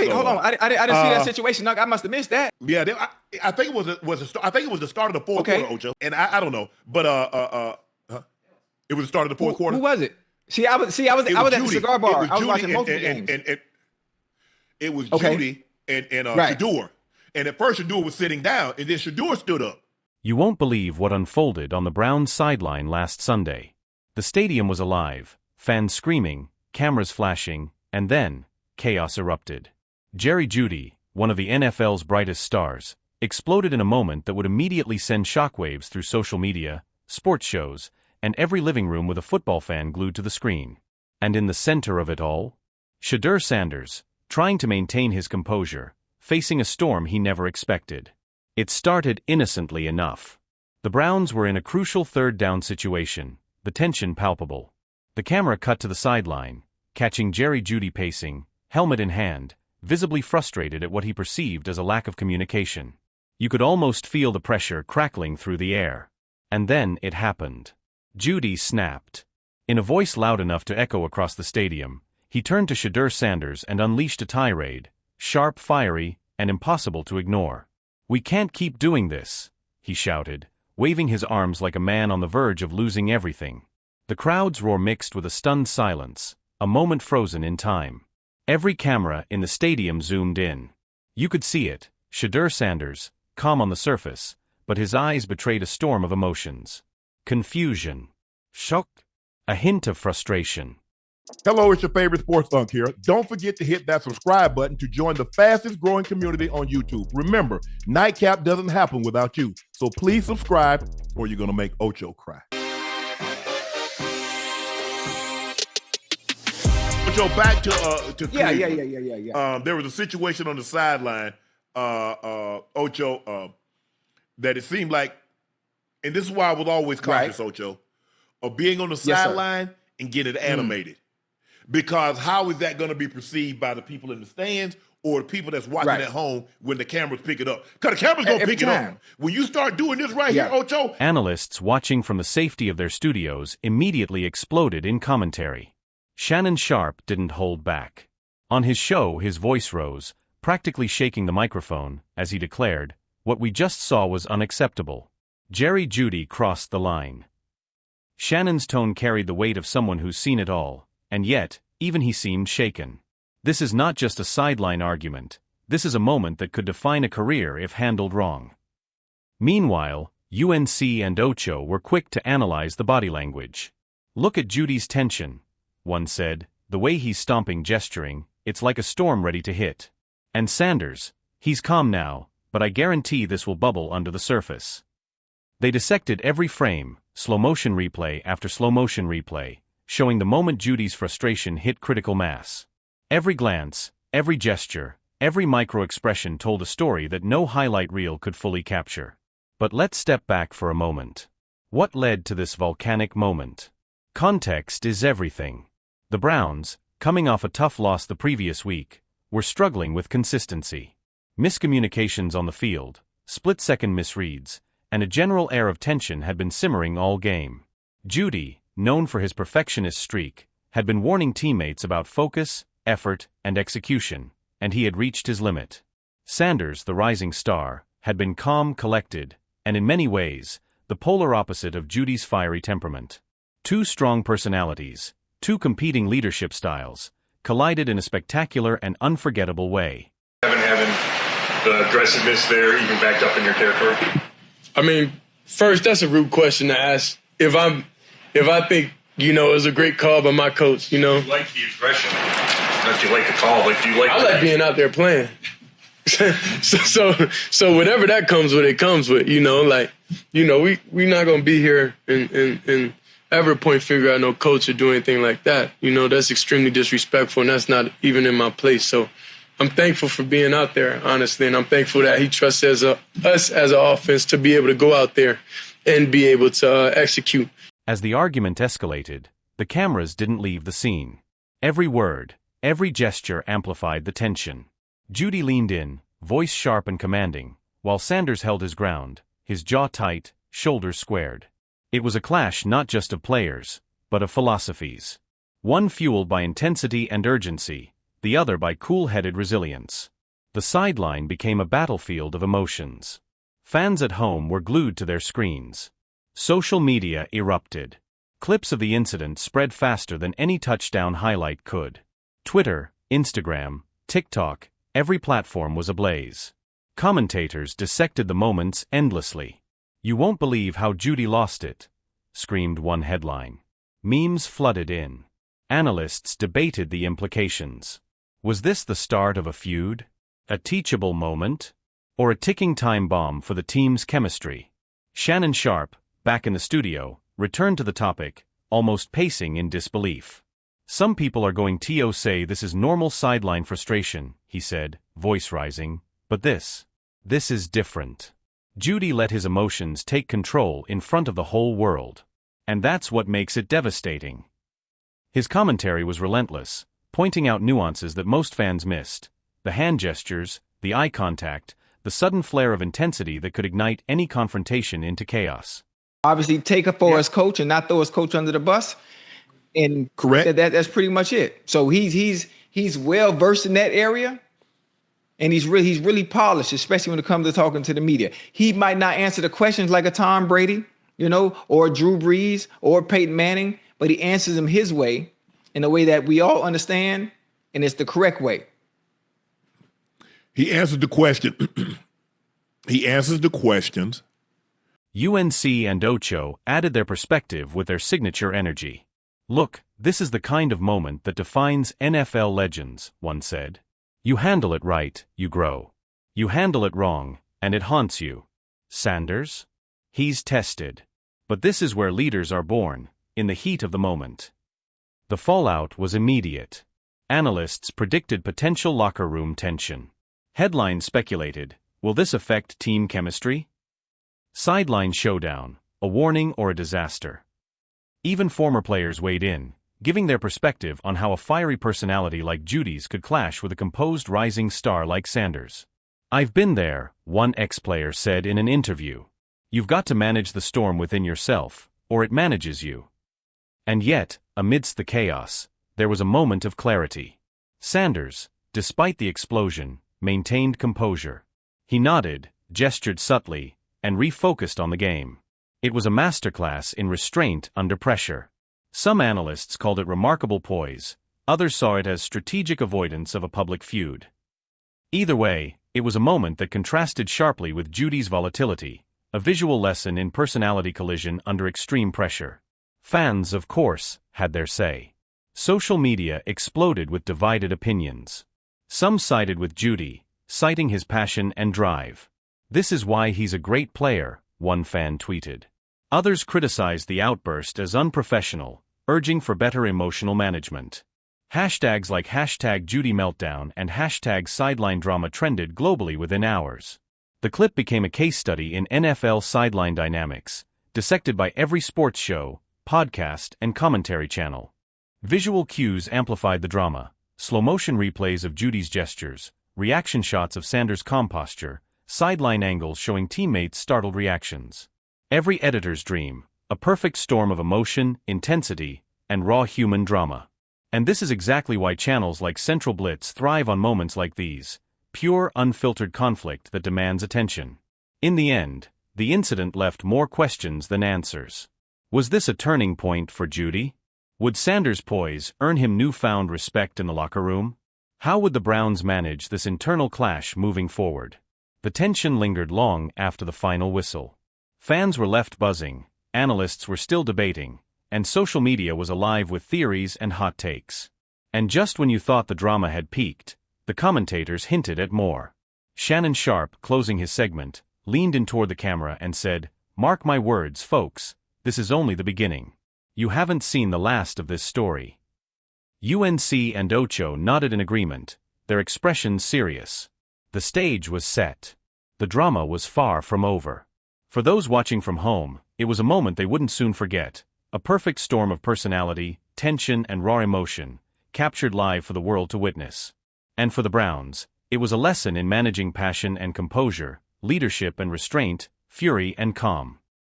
wait, So, hold on. I didn't see that situation. I must have missed that. Yeah, I think it was the start of the fourth quarter, Ocho, and I don't know, but it was the start of the fourth quarter. Who was it? I was at the cigar bar. I was watching multiple games. And it was Okay. Jeudy and Right. Shedeur. And at first Shedeur was sitting down, and then Shedeur stood up. You won't believe what unfolded on the Browns sideline last Sunday. The stadium was alive, fans screaming, cameras flashing, and then chaos erupted. Jerry Jeudy, one of the NFL's brightest stars, exploded in a moment that would immediately send shockwaves through social media, sports shows, and every living room with a football fan glued to the screen. And in the center of it all, Shedeur Sanders, trying to maintain his composure, facing a storm he never expected. It started innocently enough. The Browns were in a crucial third-down situation, the tension palpable. The camera cut to the sideline, catching Jerry Jeudy pacing, helmet in hand, visibly frustrated at what he perceived as a lack of communication. You could almost feel the pressure crackling through the air. And then it happened. Jeudy snapped. In a voice loud enough to echo across the stadium, he turned to Shedeur Sanders and unleashed a tirade, sharp, fiery, and impossible to ignore. "We can't keep doing this," he shouted, waving his arms like a man on the verge of losing everything. The crowd's roar mixed with a stunned silence, a moment frozen in time. Every camera in the stadium zoomed in. You could see it, Shedeur Sanders, calm on the surface, but his eyes betrayed a storm of emotions. Confusion. Shock. A hint of frustration. Hello, it's your favorite sports thunk here. Don't forget to hit that subscribe button to join the fastest growing community on YouTube. Remember, Nightcap doesn't happen without you. So please subscribe or you're going to make Ocho cry. Ocho, back to Cleveland. Yeah. There was a situation on the sideline, Ocho, that it seemed like, and this is why I was always cautious, Ocho, of being on the sideline and getting animated. Because how is that going to be perceived by the people in the stands or the people that's watching at home when the cameras pick it up? Because the cameras going to pick it up. When you start doing this here, Ocho. Analysts watching from the safety of their studios immediately exploded in commentary. Shannon Sharpe didn't hold back. On his show, his voice rose, practically shaking the microphone, as he declared, "What we just saw was unacceptable." Jerry Jeudy crossed the line. Shannon's tone carried the weight of someone who's seen it all, and yet, even he seemed shaken. This is not just a sideline argument. This is a moment that could define a career if handled wrong. Meanwhile, UNC and Ocho were quick to analyze the body language. "Look at Jeudy's tension," one said, "the way he's stomping, gesturing, it's like a storm ready to hit." And Sanders, "He's calm now, but I guarantee this will bubble under the surface." They dissected every frame, slow-motion replay after slow-motion replay, showing the moment Jeudy's frustration hit critical mass. Every glance, every gesture, every micro-expression told a story that no highlight reel could fully capture. But let's step back for a moment. What led to this volcanic moment? Context is everything. The Browns, coming off a tough loss the previous week, were struggling with consistency. Miscommunications on the field, split-second misreads, and a general air of tension had been simmering all game. Jeudy, known for his perfectionist streak, had been warning teammates about focus, effort, and execution, and he had reached his limit. Sanders, the rising star, had been calm, collected, and in many ways, the polar opposite of Jeudy's fiery temperament. Two strong personalities, two competing leadership styles, collided in a spectacular and unforgettable way. Having the aggressiveness there even backed up in your territory? I mean, first, that's a rude question to ask. If I think, it was a great call by my coach, Do you like the aggression? Not do you like the call, but do you like... I like being out there playing. so whatever that comes with, it comes with, we're not going to be here and ever point finger at no coach or do anything like that. That's extremely disrespectful, and that's not even in my place. So I'm thankful for being out there, honestly, and I'm thankful that he trusts us as an offense to be able to go out there and be able to execute. As the argument escalated, the cameras didn't leave the scene. Every word, every gesture amplified the tension. Jeudy leaned in, voice sharp and commanding, while Sanders held his ground, his jaw tight, shoulders squared. It was a clash not just of players, but of philosophies. One fueled by intensity and urgency, the other by cool-headed resilience. The sideline became a battlefield of emotions. Fans at home were glued to their screens. Social media erupted. Clips of the incident spread faster than any touchdown highlight could. Twitter, Instagram, TikTok, every platform was ablaze. Commentators dissected the moments endlessly. "You won't believe how Jeudy lost it," screamed one headline. Memes flooded in. Analysts debated the implications. Was this the start of a feud? A teachable moment? Or a ticking time bomb for the team's chemistry? Shannon Sharpe, back in the studio, returned to the topic, almost pacing in disbelief. "Some people are going to say this is normal sideline frustration," he said, voice rising, "but this is different." Jeudy let his emotions take control in front of the whole world. And that's what makes it devastating. His commentary was relentless, pointing out nuances that most fans missed: the hand gestures, the eye contact, the sudden flare of intensity that could ignite any confrontation into chaos. Obviously, take it for his coach and not throw his coach under the bus. And correct. That's pretty much it. So he's well versed in that area, and he's really polished, especially when it comes to talking to the media. He might not answer the questions like a Tom Brady, or Drew Brees or Peyton Manning, but he answers them his way, in a way that we all understand, and it's the correct way. He answered the question. He answers the questions. UNC and Ocho added their perspective with their signature energy. "Look, this is the kind of moment that defines NFL legends," one said. "You handle it right, you grow. You handle it wrong, and it haunts you." Sanders? He's tested. But this is where leaders are born, in the heat of the moment. The fallout was immediate. Analysts predicted potential locker room tension. Headlines speculated, will this affect team chemistry? Sideline showdown, a warning or a disaster. Even former players weighed in, giving their perspective on how a fiery personality like Jeudy's could clash with a composed rising star like Sanders. "I've been there," one ex-player said in an interview. "You've got to manage the storm within yourself, or it manages you." And yet, amidst the chaos, there was a moment of clarity. Sanders, despite the explosion, maintained composure. He nodded, gestured subtly, and refocused on the game. It was a masterclass in restraint under pressure. Some analysts called it remarkable poise, others saw it as strategic avoidance of a public feud. Either way, it was a moment that contrasted sharply with Jeudy's volatility, a visual lesson in personality collision under extreme pressure. Fans, of course, had their say. Social media exploded with divided opinions. Some sided with Jeudy, citing his passion and drive. "This is why he's a great player," one fan tweeted. Others criticized the outburst as unprofessional, urging for better emotional management. Hashtags like #JeudyMeltdown and #sideline drama trended globally within hours. The clip became a case study in NFL sideline dynamics, dissected by every sports show, podcast, and commentary channel. Visual cues amplified the drama: slow-motion replays of Jeudy's gestures, reaction shots of Sanders' calm posture, sideline angles showing teammates' startled reactions. Every editor's dream, a perfect storm of emotion, intensity, and raw human drama. And this is exactly why channels like Central Blitz thrive on moments like these: pure, unfiltered conflict that demands attention. In the end, the incident left more questions than answers. Was this a turning point for Jeudy? Would Sanders' poise earn him newfound respect in the locker room? How would the Browns manage this internal clash moving forward? The tension lingered long after the final whistle. Fans were left buzzing, analysts were still debating, and social media was alive with theories and hot takes. And just when you thought the drama had peaked, the commentators hinted at more. Shannon Sharpe, closing his segment, leaned in toward the camera and said, "Mark my words, folks, this is only the beginning. You haven't seen the last of this story." UNC and Ocho nodded in agreement, their expressions serious. The stage was set. The drama was far from over. For those watching from home, it was a moment they wouldn't soon forget, a perfect storm of personality, tension, and raw emotion, captured live for the world to witness. And for the Browns, it was a lesson in managing passion and composure, leadership and restraint, fury and calm.